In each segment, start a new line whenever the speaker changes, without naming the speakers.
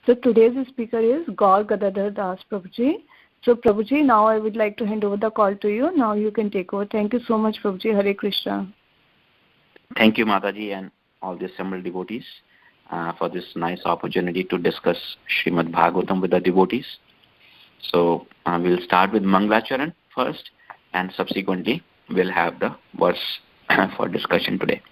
So today's speaker is Gaur Gadadhar Das Prabhuji. So Prabhuji, now I would like to hand over the call to you. Now you can take over. Thank you so much, Prabhuji. Hare Krishna.
Thank you, Mataji, and all the assembled devotees for this nice opportunity to discuss Srimad Bhagavatam with the devotees. So we'll start with Mangalacharan first, and subsequently we'll have the verse for discussion today.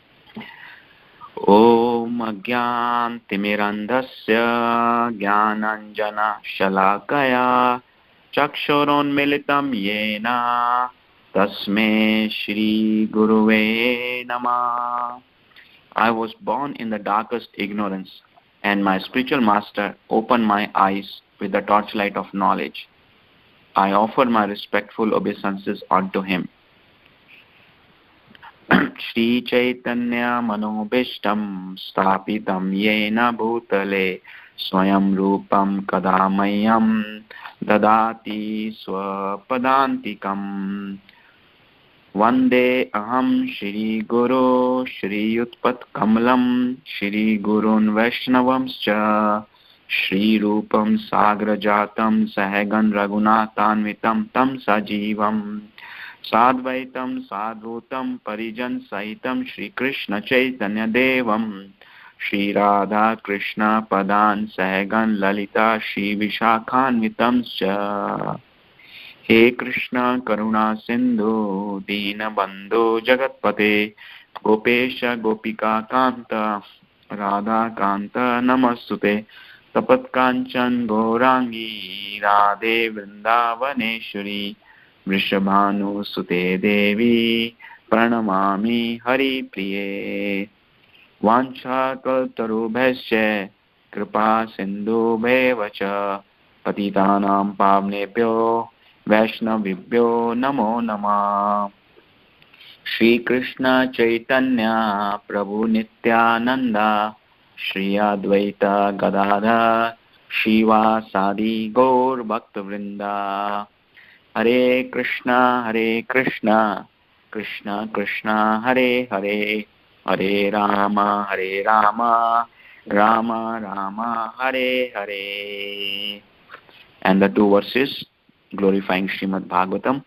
Om Agyan Timirandasya Jnananjana Shalakaya Chakshuron Militam Yena Tasme Shri Guruve Namah. I was born in the darkest ignorance, and my spiritual master opened my eyes with the torchlight of knowledge. I offer my respectful obeisances unto him. Shri Chaitanya Manobishtam Stapitam Yena Bhutale Swayam Rupam Kadamayam Dadati Swapadantikam Vande Aham Shri Guru Shri Utpat Kamalam Shri Gurun Vaishnavamscha Shri Rupam Sagrajatam Sahagan Raghunathanvitam Tam Sajivam Sadvaitam Sadhutam Parijan Sahitam Shri Krishna Chaitanya Devam Shri Radha Krishna Padan Sahagan Lalita Shri Vishakhanvitam Scha. He Krishna Karuna Sindhu Dina Bandhu Jagatpate Gopesha Gopika Kanta Radha Kanta Namastute Tapat Kanchan Gaurangi Radhe Vrindavaneshwari Vrishabhanu Sute Devi Pranamami Hari Priye Vancha Kaltarubhasya Kripa Sindhu Bhevacha Patitanam Pavnebhyo Vaishnavibhyo Namo Namah. Shri Krishna Chaitanya Prabhu Nityananda Shri Advaita Gadadhar Shiva Sadi Gaur Bhakta Vrinda. Hare Krishna Krishna Krishna Hare Hare Hare Rama Rama Rama Hare Hare. And the two verses glorifying Srimad Bhagavatam.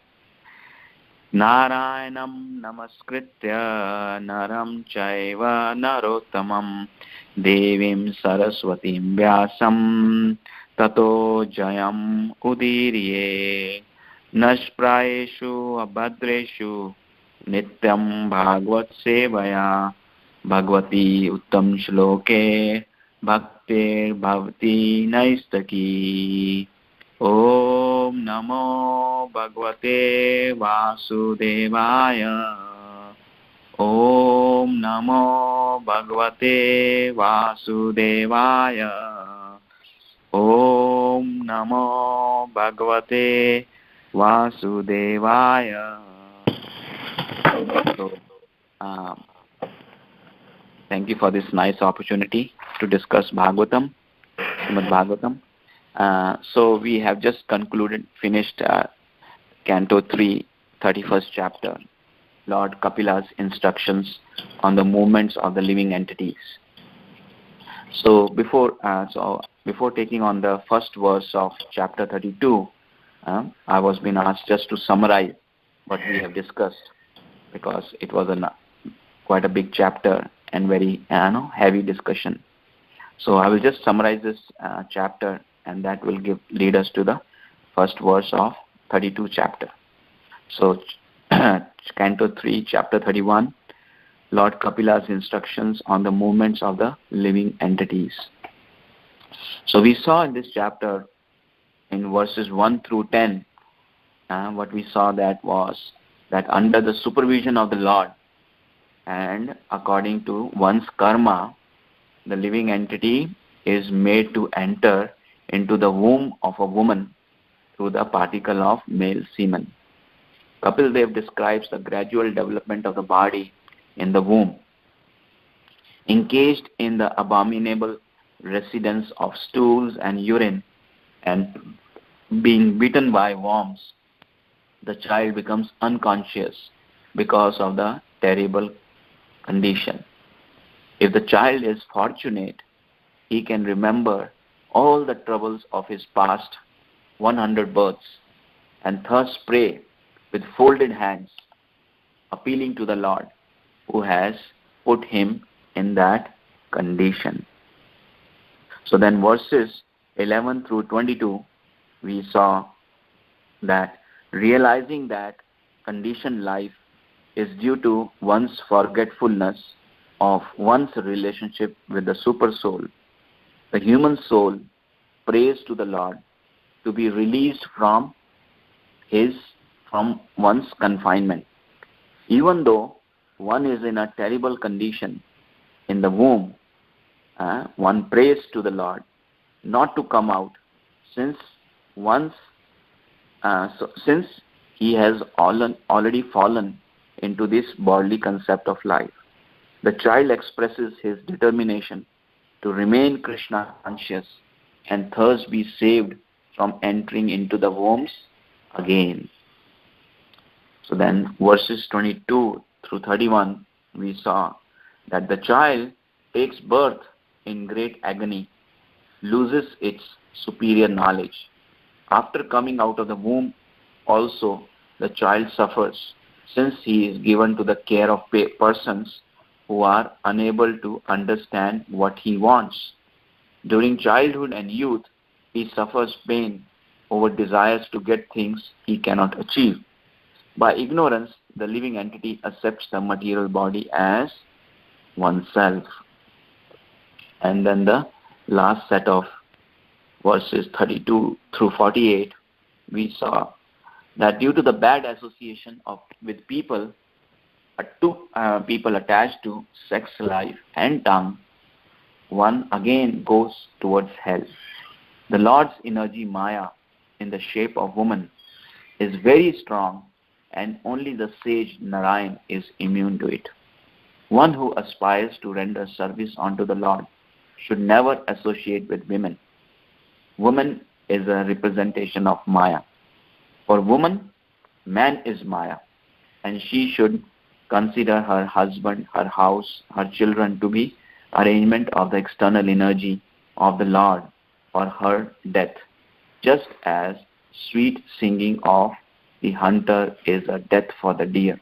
Narayanam namaskritya naram chaiva narottamam devim saraswatim vyasam tato jayam udiriye nashprayeshu abhadreshu nityam bhagavad sevaya bhagavati uttam shloke bhaktir bhavati naistaki. Om Namo Bhagavate Vasudevaya. Om Namo Bhagavate Vasudevaya. Om Namo Bhagavate Vasudevaya. So, thank you for this nice opportunity to discuss Bhagavatam, Srimad Bhagavatam. So we have just finished Canto 3, 31st chapter, Lord Kapila's instructions on the movements of the living entities. So before taking on the first verse of chapter 32, I was being asked just to summarize what we have discussed, because it was quite a big chapter and very heavy discussion. So I will just summarize this chapter, and that will lead us to the first verse of 32 chapter. So Canto 3, chapter 31, Lord Kapila's instructions on the movements of the living entities. So we saw in this chapter, in verses 1 through 10, what we saw that was that under the supervision of the Lord and according to one's karma, the living entity is made to enter into the womb of a woman through the particle of male semen. Kapil Dev describes the gradual development of the body in the womb. Encaged in the abominable residence of stools and urine and being bitten by worms, the child becomes unconscious because of the terrible condition. If the child is fortunate, he can remember all the troubles of his past 100 births, and thus pray with folded hands, appealing to the Lord who has put him in that condition. So then verses 11 through 22, we saw that realizing that conditioned life is due to one's forgetfulness of one's relationship with the super soul, the human soul prays to the Lord to be released from one's confinement. Even though one is in a terrible condition in the womb, one prays to the Lord not to come out, since he has already fallen into this bodily concept of life. The child expresses his determination to remain Krishna conscious and thus be saved from entering into the wombs again. So then verses 22 through 31, we saw that the child takes birth in great agony, loses its superior knowledge. After coming out of the womb also, the child suffers, since he is given to the care of persons who are unable to understand what he wants. During childhood and youth, he suffers pain over desires to get things he cannot achieve. By ignorance, the living entity accepts the material body as oneself. And then the last set of verses 32 through 48, we saw that due to the bad association with people attached to sex life and tongue, one again goes towards hell. The Lord's energy Maya in the shape of woman is very strong, and only the sage Narayan is immune to it. One who aspires to render service unto the Lord should never associate with women. Woman is a representation of Maya. For woman, man is Maya, and she should consider her husband, her house, her children to be arrangement of the external energy of the Lord for her death, just as sweet singing of the hunter is a death for the deer.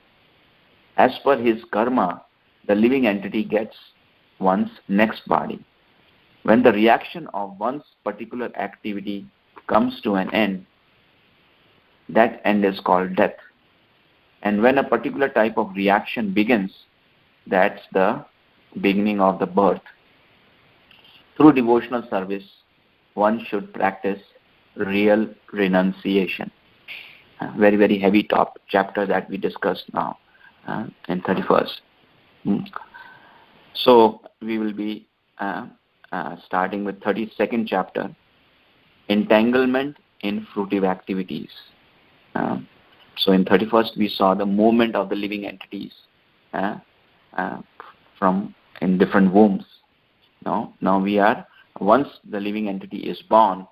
As per his karma, the living entity gets one's next body. When the reaction of one's particular activity comes to an end, that end is called death. And when a particular type of reaction begins, that's the beginning of the birth. Through devotional service, one should practice real renunciation. Very, very heavy chapter that we discussed now in 31st. So we will be starting with 32nd chapter, entanglement in fruitive activities. So in 31st we saw the movement of the living entities from in different wombs. Now we are, once the living entity is born,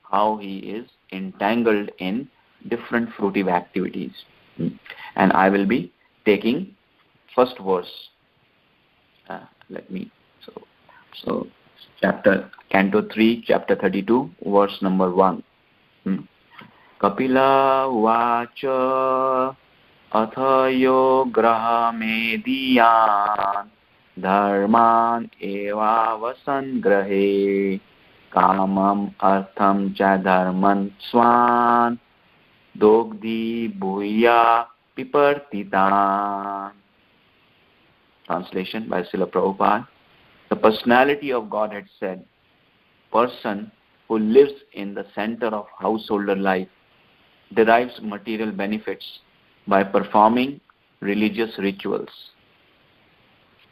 how he is entangled in different fruitive activities. And I will be taking first verse. So Canto 3, Chapter 32, verse number 1. Kapila Vacha Athayo Graha Mediyan Dharman Eva Vasan Grahe Kamam Artham Cha Dharman Swan Dogdi Bhuya Pipartitan. Translation by Srila Prabhupada. The personality of Godhead said, person who lives in the center of householder life derives material benefits by performing religious rituals,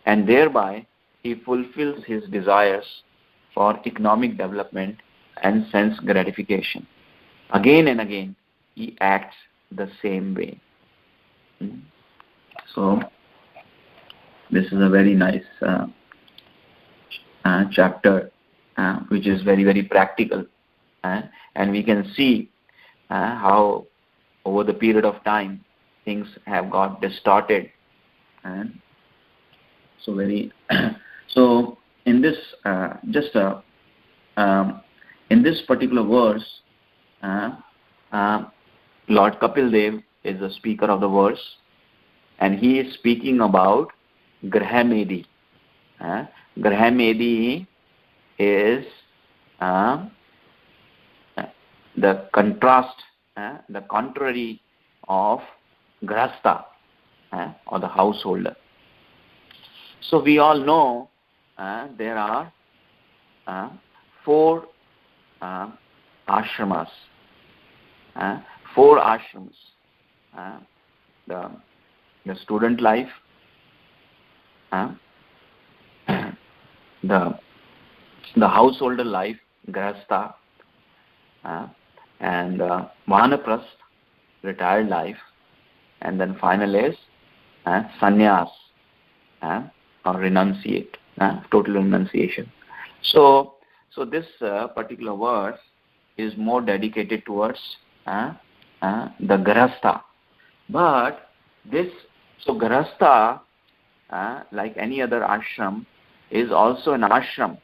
and thereby he fulfills his desires for economic development and sense gratification. Again and again, he acts the same way. So, this is a very nice chapter, which is very, very practical. And we can see how over the period of time things have got distorted. So in this in this particular verse, Lord Kapil Dev is the speaker of the verse, and he is speaking about Grahamedi. Grahamedi is the contrast, the contrary of Grahastha, or the householder. So we all know there are 4 ashramas. 4 ashrams. The student life, the householder life, Grahastha, and Vanaprastha, retired life, and then final is sannyas, or renunciate, total renunciation. So this particular verse is more dedicated towards the Grahastha. But Grahastha, like any other ashram, is also an ashram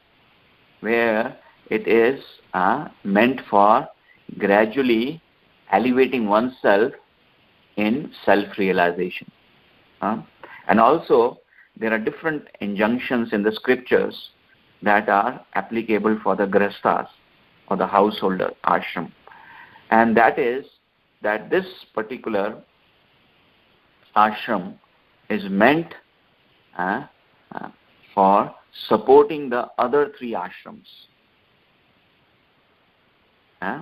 where it is meant for gradually elevating oneself in self-realization. And also, there are different injunctions in the scriptures that are applicable for the grahasthas or the householder ashram. And that is that this particular ashram is meant for supporting the other 3 ashrams.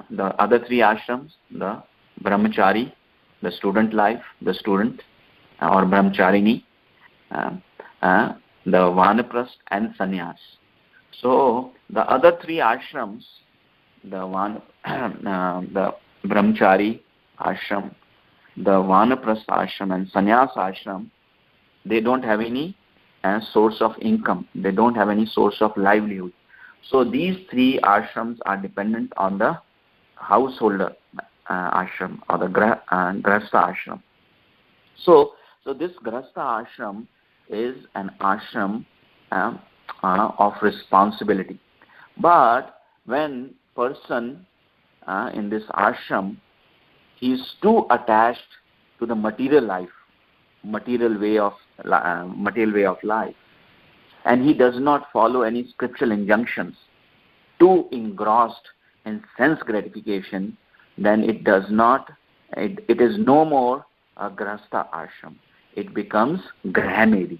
The other 3 ashrams, the brahmachari, the student life, the student or brahmacharini, the vanaprastha and sannyas. So the other 3 ashrams, the brahmachari ashram, the vanaprastha ashram and sannyas ashram, they don't have any source of income. They don't have any source of livelihood. So these 3 ashrams are dependent on the householder ashram or the grahastha ashram. So this grahastha ashram is an ashram of responsibility. But when person in this ashram, he is too attached to the material life, material way of life, and he does not follow any scriptural injunctions, too engrossed in sense gratification, then it is no more a grahastha ashram. It becomes Grahamedi.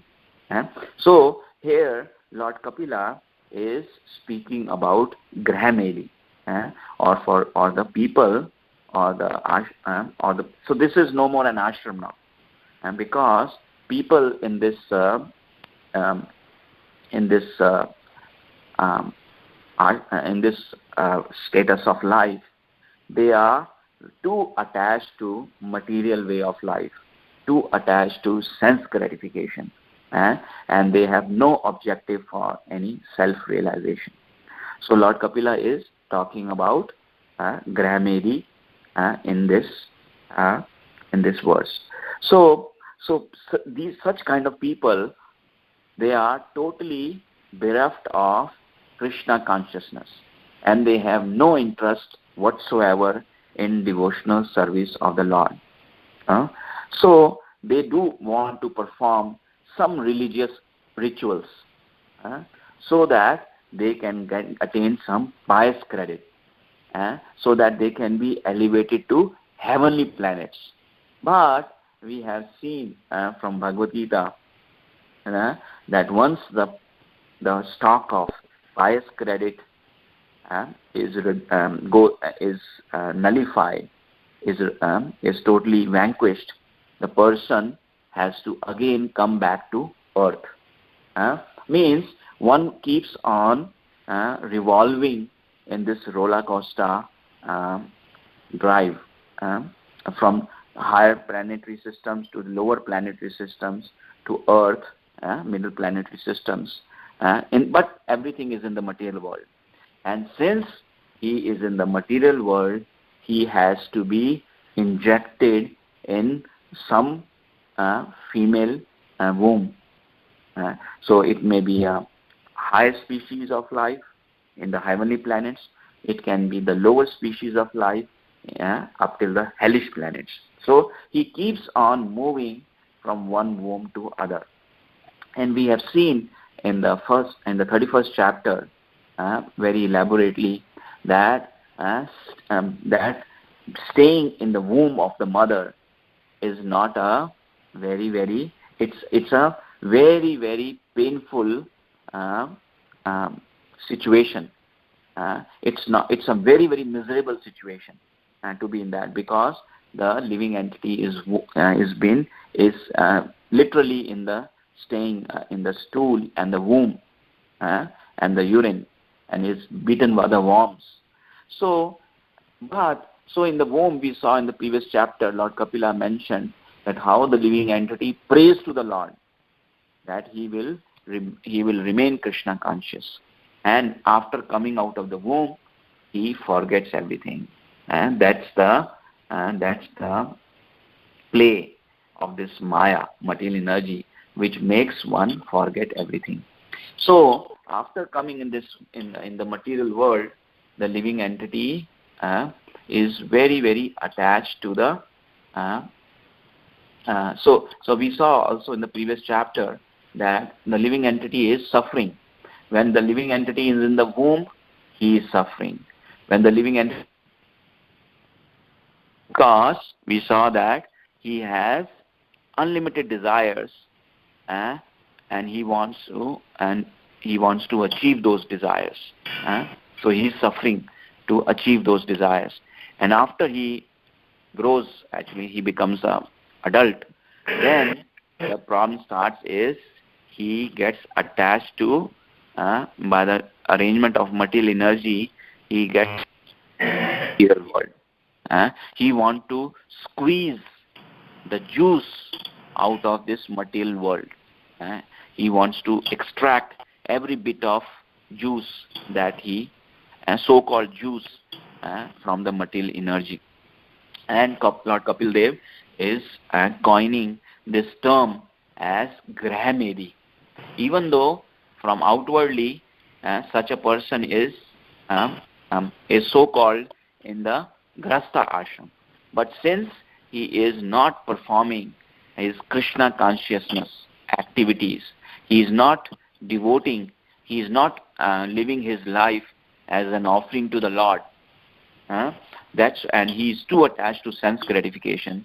So here Lord Kapila is speaking about Grahamedi, or the people, so this is no more an ashram now, and because people in this status of life, they are too attached to material way of life, too attached to sense gratification, and they have no objective for any self-realization. So Lord Kapila is talking about Grahamedi in this verse. So these such kind of people, they are totally bereft of Krishna consciousness, and they have no interest whatsoever in devotional service of the Lord. So they do want to perform some religious rituals so that they can attain some pious credit, so that they can be elevated to heavenly planets. But we have seen from Bhagavad Gita that once the stock of pious credit is nullified, is totally vanquished, the person has to again come back to earth. Means one keeps on revolving in this roller coaster drive, from higher planetary systems to lower planetary systems to earth, middle planetary systems, but everything is in the material world. And since he is in the material world, he has to be injected in some female womb. So it may be a higher species of life in the heavenly planets. it can be the lower species of life, up till the hellish planets. So he keeps on moving from one womb to other. And we have seen in the 31st chapter very elaborately that that staying in the womb of the mother is not a it's a very painful situation. It's a very miserable situation to be in that, because the living entity is literally in the staying in the stool and the womb and the urine, and is beaten by the worms. So in the womb, we saw in the previous chapter, Lord Kapila mentioned that how the living entity prays to the Lord that he will remain Krishna conscious, and after coming out of the womb, he forgets everything, and that's the play of this Maya, material energy, which makes one forget everything. So after coming in the material world, the living entity is very attached to the so we saw also in the previous chapter that the living entity is suffering. When the living entity is in the womb, he is suffering. When the living entity, because we saw that he has unlimited desires, and he wants to achieve those desires. So he is suffering to achieve those desires. And after he grows, actually he becomes an adult, then the problem starts is he gets attached to, by the arrangement of material energy, he gets material world. He wants to squeeze the juice out of this material world. He wants to extract every bit of juice that so-called juice from the material energy. And Lord Kapil Dev is coining this term as Grahamedi. Even though from outwardly such a person is so-called in the Grasta ashram, but since he is not performing his Krishna consciousness activities, he is not devoting, he is not living his life as an offering to the Lord, and he is too attached to sense gratification.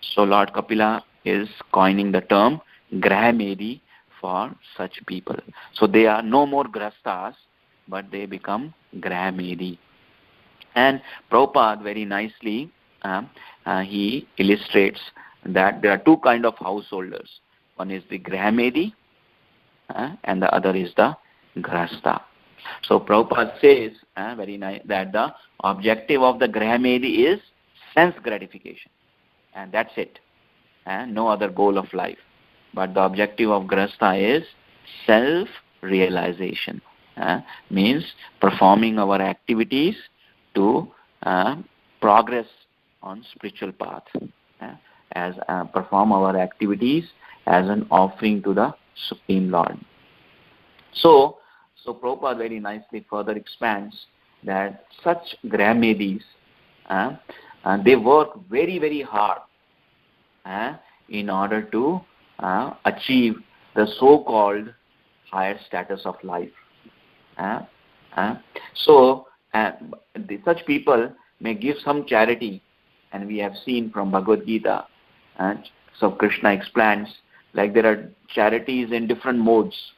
So Lord Kapila is coining the term Grahamedi for such people. So they are no more Grastas, but they become Grahamedi. And Prabhupada very nicely he illustrates that there are two kind of householders. One is the Grahamedi and the other is the Grasta. So Prabhupada says very nice that the objective of the Grahamedi is sense gratification, and that's it, no other goal of life. But the objective of Grasta is self-realization, means performing our activities to progress on spiritual path, as perform our activities as an offering to the Supreme Lord. So Prabhupada very nicely further expands that such Grahamedis, they work very hard in order to achieve the so-called higher status of life. Such people may give some charity, and we have seen from Bhagavad Gita, so Krishna explains, like there are charities in different modes.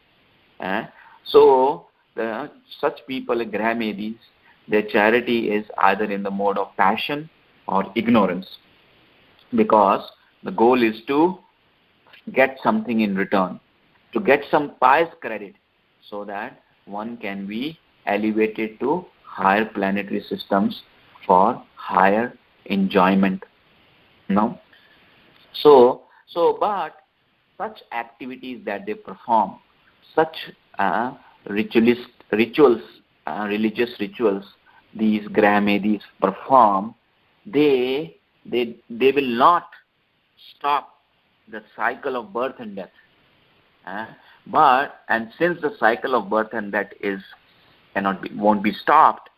Such people, Grahamedis, their charity is either in the mode of passion or ignorance, because the goal is to get something in return, to get some pious credit, so that one can be elevated to higher planetary systems for higher enjoyment. No? But such activities that they perform, such religious rituals these Grahamedis perform, they will not stop the cycle of birth and death. And since the cycle of birth and death won't be stopped,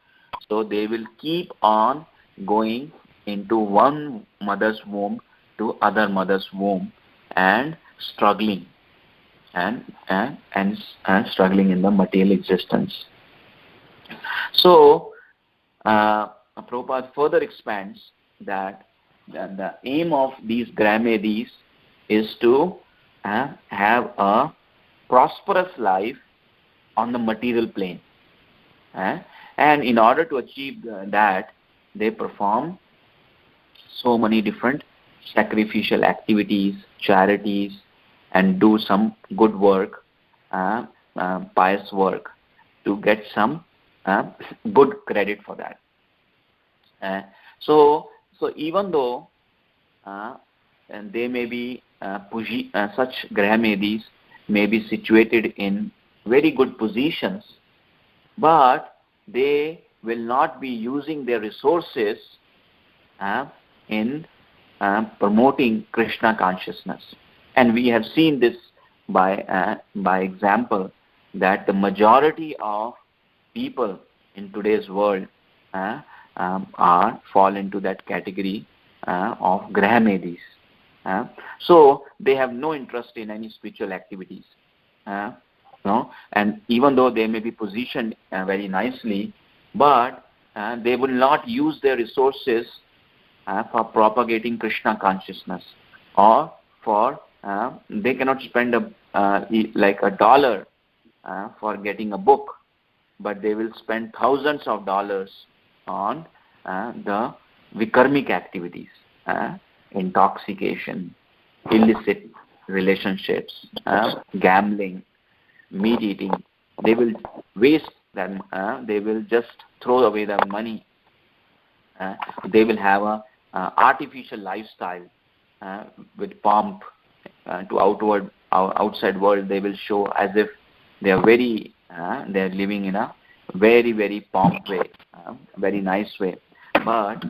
So they will keep on going into one mother's womb to other mother's womb and struggling and struggling in the material existence. So Prabhupada further expands that the aim of these Grahamedis is to have a prosperous life on the material plane. And in order to achieve that, they perform so many different sacrificial activities, charities, and do some good work, pious work, to get some good credit for that. So even though and they may be such Grahamedis may be situated in very good positions, but they will not be using their resources in promoting Krishna consciousness. And we have seen this by example, that the majority of people in today's world fall into that category of Grahamedis. So they have no interest in any spiritual activities. And even though they may be positioned very nicely, but they will not use their resources for propagating Krishna consciousness, or for they cannot spend like $1 for getting a book, but they will spend thousands of dollars on the vikarmic activities, intoxication, illicit relationships, gambling, meat eating. They will waste them. They will just throw away their money. They will have a artificial lifestyle with pomp to outside world. They will show as if they are they are living in a very, very pomp way, very nice way, but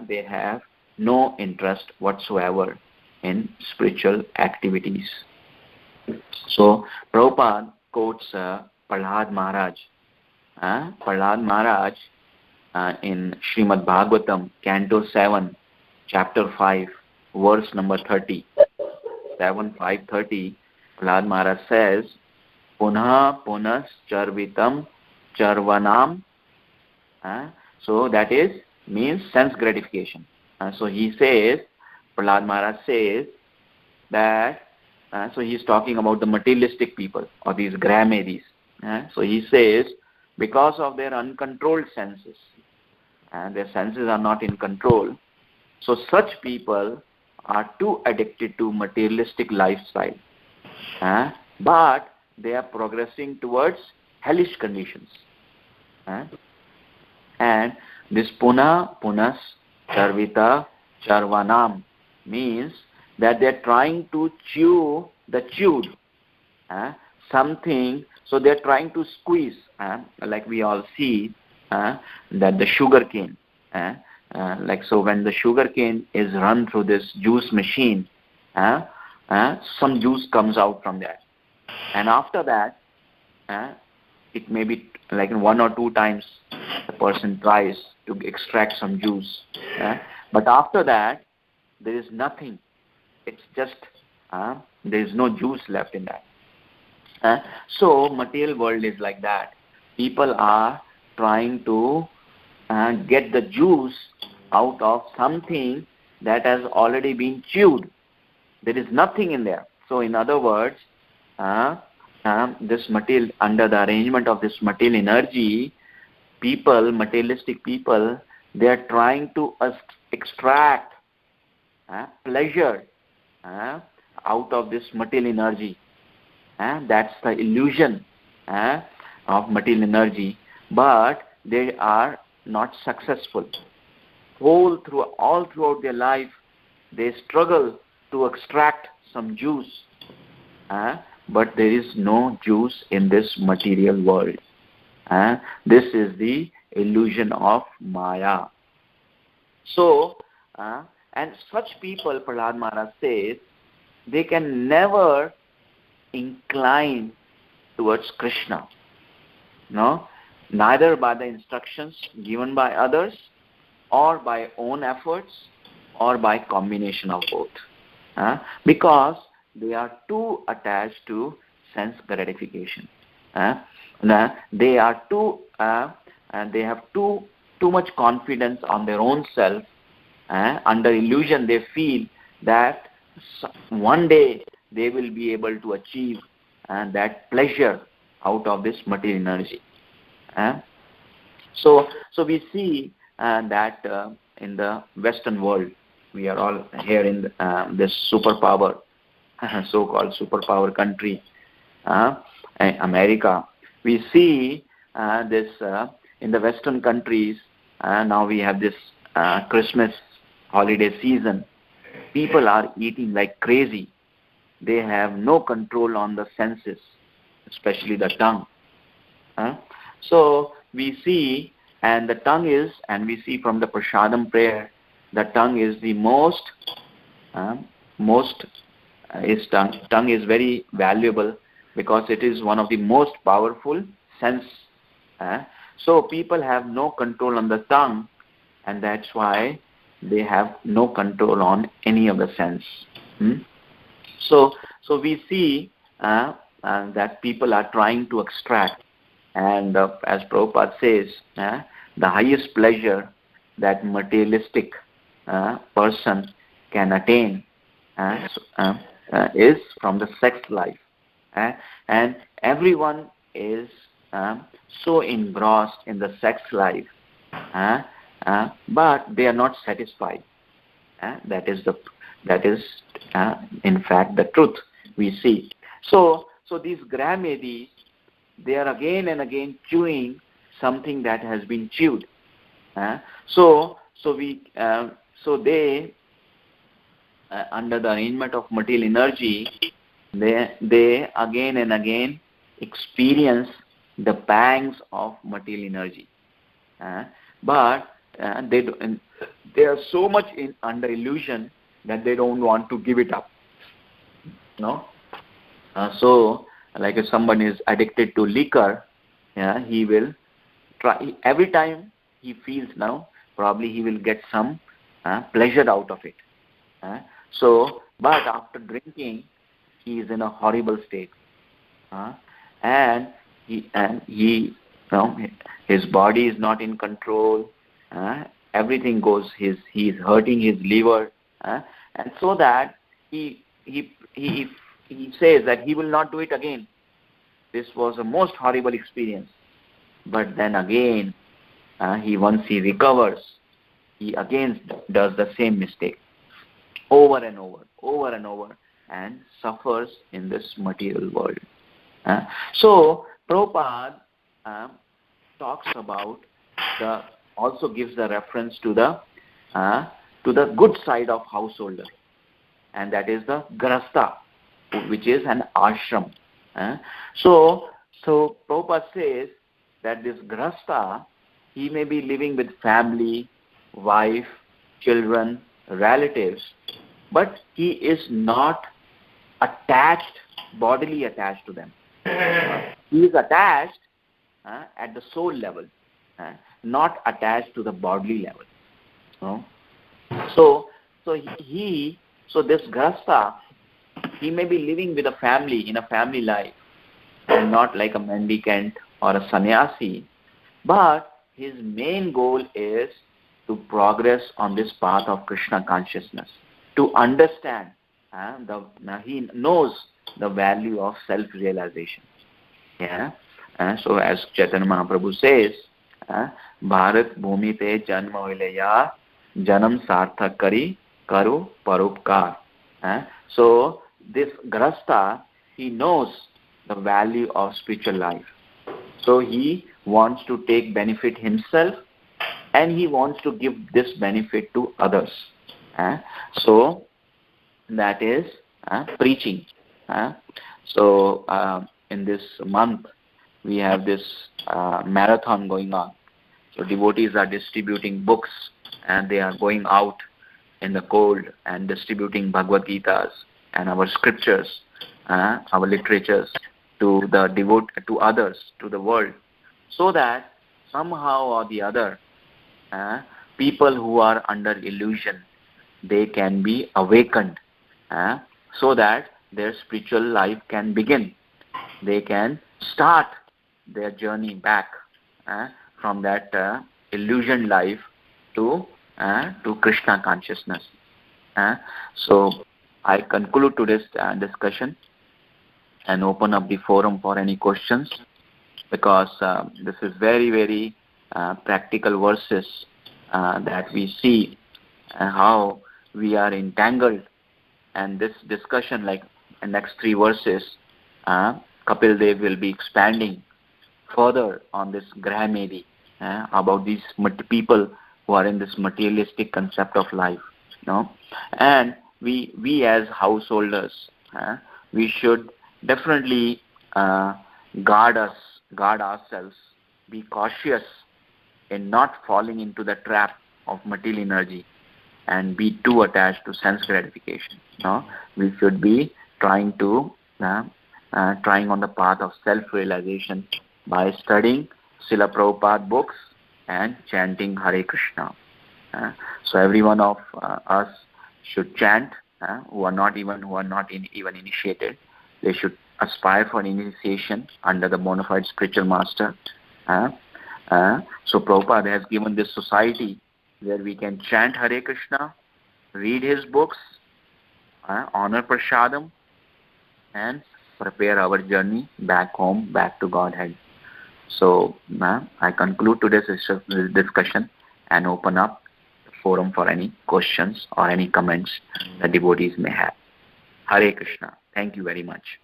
they have no interest whatsoever in spiritual activities. So Prabhupada quotes Prahlad Maharaj. Prahlad Maharaj in Srimad Bhagavatam, Canto 7, Chapter 5, verse number 30. 7:5:30, Prahlad Maharaj says, Punha punas charvitam charvanam. So that means sense gratification. So he says, Prahlad Maharaj says that, so he is talking about the materialistic people, or these Grahamedis. So he says, because of their uncontrolled senses, their senses are not in control, so such people are too addicted to materialistic lifestyle, but they are progressing towards hellish conditions. And this punas charvita charvanam means that they are trying to chew the chewed something. So they are trying to squeeze, like we all see that the sugar cane. Like so, when the sugar cane is run through this juice machine, some juice comes out from that, and after that, it may be like 1 or 2 times the person tries to extract some juice, but after that there is nothing. It's just there is no juice left in that. So material world is like that. People are trying to get the juice out of something that has already been chewed. There is nothing in there. So in other words, this material, under the arrangement of this material energy, materialistic people, they are trying to extract pleasure out of this material energy. That's the illusion of material energy, but they are not successful. All throughout their life, they struggle to extract some juice, but there is no juice in this material world. This is the illusion of Maya. So, and such people, Prahlad Maharaj says, they can never incline towards Krishna. No, neither by the instructions given by others, or by own efforts, or by combination of both. Because they are too attached to sense gratification. They are too, and they have too much confidence on their own self. Under illusion, they feel that one day they will be able to achieve that pleasure out of this material energy. So we see that in the Western world, we are all here in this superpower, so-called superpower country, America. We see this in the Western countries. Now we have this Christmas holiday season. People are eating like crazy. They have no control on the senses, especially the tongue. So we see, and the tongue is, and we see from the Prasadam prayer, the tongue is the tongue is very valuable because it is one of the most powerful sense. So people have no control on the tongue, and that's why they have no control on any of the sense. So we see that people are trying to extract, and as Prabhupada says, the highest pleasure that materialistic person can attain is from the sex life. And everyone is so engrossed in the sex life, but they are not satisfied. That is in fact the truth we see. So these Gramedis, they are again and again chewing something that has been chewed. So they under the arrangement of material energy, they again and again experience the pangs of material energy. But they are so much under illusion that they don't want to give it up. So, like if someone is addicted to liquor, he will try every time he feels probably he will get some pleasure out of it. But after drinking, he is in a horrible state, and he his body is not in control. Everything goes. He is hurting his liver, and so that he says that he will not do it again. This was a most horrible experience. But then again, once he recovers, he again does the same mistake over and over, and suffers in this material world. So Prabhupada talks about also gives the reference to the good side of householder, and that is the grasta, which is an ashram. So Prabhupada says that this grasta, he may be living with family, wife, children, relatives, but he is not bodily attached to them. He is attached at the soul level, not attached to the bodily level. So this grasta, he may be living with a family in a family life, and not like a mendicant or a sannyasi, but his main goal is to progress on this path of Krishna consciousness, to understand. He knows the value of self-realization. So as Chaitanya Mahaprabhu says, Bharat Bhumi Te Janma Hoilaya Janam Sarthak Kari Karu Parupkar. So this grasta, he knows the value of spiritual life. So he wants to take benefit himself, and he wants to give this benefit to others. So that is preaching. So in this month, we have this marathon going on. So devotees are distributing books, and they are going out in the cold and distributing Bhagavad Gitas and our scriptures, our literatures to others, to the world, so that somehow or the other, people who are under illusion, they can be awakened, so that their spiritual life can begin. They can start their journey back from that illusion life to Krishna consciousness. So I conclude today's discussion and open up the forum for any questions, because this is very, very practical verses that we see how we are entangled. And this discussion, like the next 3 verses, Kapil Dev will be expanding further on this Grahamedi, about these people who are in this materialistic concept of life. And we as householders, we should definitely guard ourselves, be cautious in not falling into the trap of material energy and be too attached to sense gratification. We should be trying on the path of self-realization by studying Srila Prabhupada books and chanting Hare Krishna. So every one of us should chant, who are not even initiated. They should aspire for initiation under the bona fide spiritual master. So Prabhupada has given this society where we can chant Hare Krishna, read his books, honor Prasadam, and prepare our journey back home, back to Godhead. So I conclude today's discussion and open up the forum for any questions or any comments that devotees may have. Hare Krishna. Thank you very much.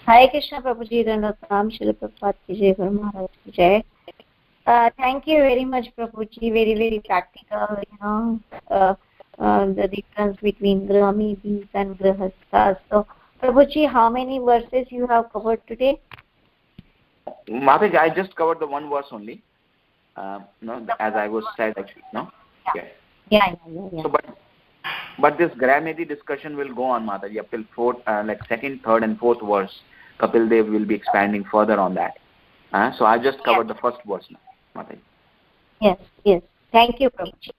Hare Krishna, Prabhuji, Dandatam, Srila Prabhupada ki Jai, Guru Maharaj ki Jai. Thank you very much, Prabhuji. Very, very practical, the difference between Grahamedis and Grahasthas. So, Prabhuji, how many verses you have covered today?
Mataji, I just covered the 1 verse only. As I was said, actually, no?
Yeah.
So, but this Grahamedi discussion will go on, Mataji, up till 2nd, 3rd, and 4th verse. Kapil Dev will be expanding further on that. So I just covered the 1st verse now, Mataji.
Yes. Thank you, Prabhuji.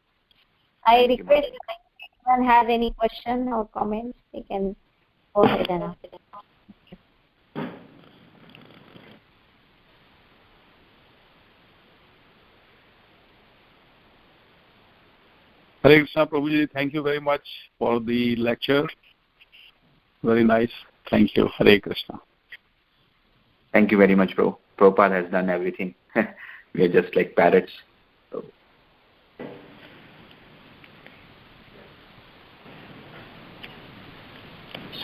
I request if anyone has any question or comments, they can go ahead and ask.
Hare Krishna, Prabhuji, thank you very much for the lecture. Very nice. Thank you. Hare Krishna.
Thank you very much, bro. Prabhupada has done everything. We are just like parrots. So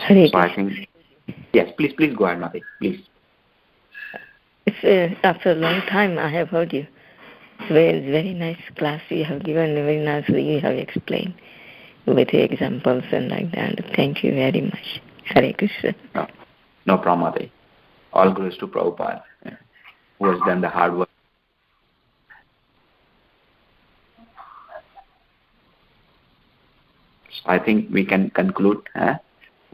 I think, yes, please go ahead, Mataji, please.
It's after a long time I have heard you. It's very nice class you have given, very nicely you have explained with the examples and like that. Thank you very much. Hare Krishna.
No problem, Mataji. All glories to Prabhupada, who has done the hard work. So I think we can conclude.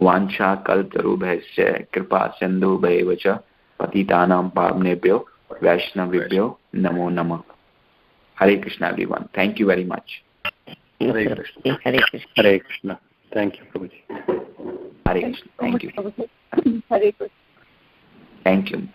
Vancha kaltarubhasya kripa sindhu bhaivacha patitanam pavnebhyo vaishnavibhyo namo namah. Hare Krishna, everyone. Thank you very much.
Hare Krishna.
Hare Krishna.
Hare Krishna. Thank you, Prabhuji.
Hare Krishna. Thank you.
Hare Krishna.
Thank you.